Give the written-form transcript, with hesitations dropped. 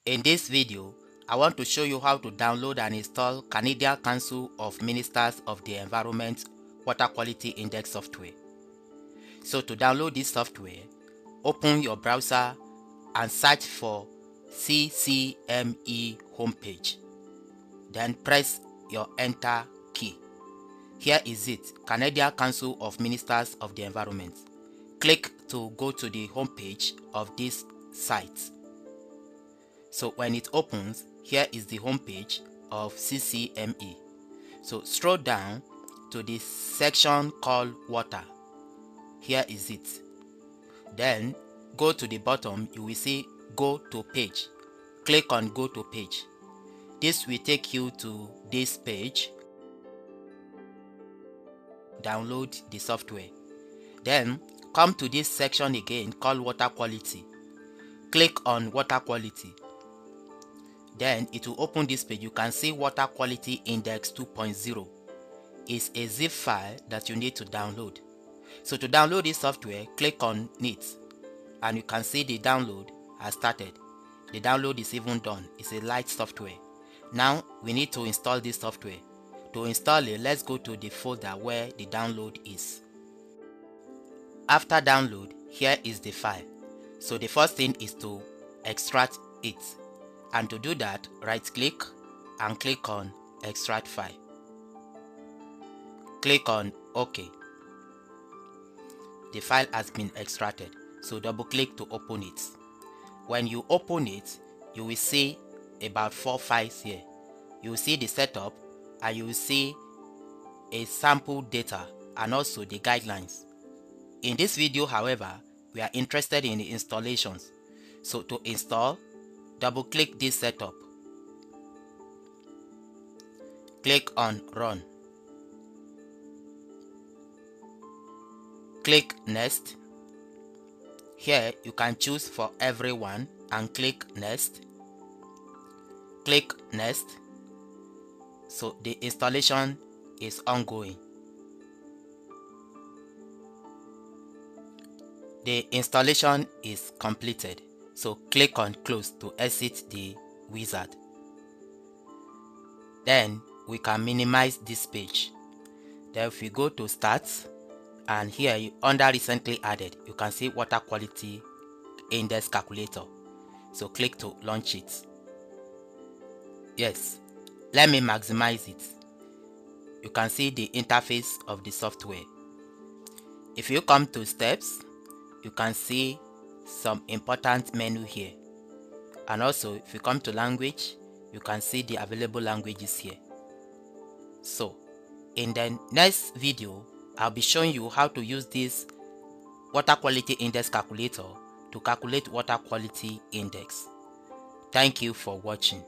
In this video, I want to show you how to download and install Canadian Council of Ministers of the Environment Water Quality Index software. So to download this software, open your browser and search for CCME homepage. Then press your enter key. Here is it, Canadian Council of Ministers of the Environment. Click to go to the homepage of this site. So when it opens, here is the homepage of CCME. So scroll down to the section called Water. Here is it. Then go to the bottom, you will see Go to Page. Click on Go to Page. This will take you to this page. Download the software. Then come to this section again called Water Quality. Click on Water Quality. Then it will open this page. You can see Water Quality Index 2.0 is a zip file that you need to download. So to download this software, click on it and you can see the download has started. The download is even done. It's a light software. Now we need to install this software. To install it, let's go to the folder where the download is. After download, here is the file. So the first thing is to extract it. And to do that, right click and click on Extract File. Click on OK. The file has been extracted, so double click to open it. When you open it, you will see about 4 files here. You will see the setup and you will see a sample data and also the guidelines. In this video, however, we are interested in the installations. So to install, double click this setup. Click on Run. Click Next. Here you can choose for everyone and click Next. Click Next. So the installation is ongoing. The installation is completed. So click on Close to exit the wizard. Then we can minimize this page. Then if we go to Start, and here under Recently Added, you can see Water Quality Index Calculator. So click to launch it. Yes, let me maximize it. You can see the interface of the software. If you come to Steps, you can see some important menu here. And also if you come to Language, you can see the available languages here. So in the next video, I'll be showing you how to use this Water Quality Index Calculator to calculate water quality index. Thank you for watching.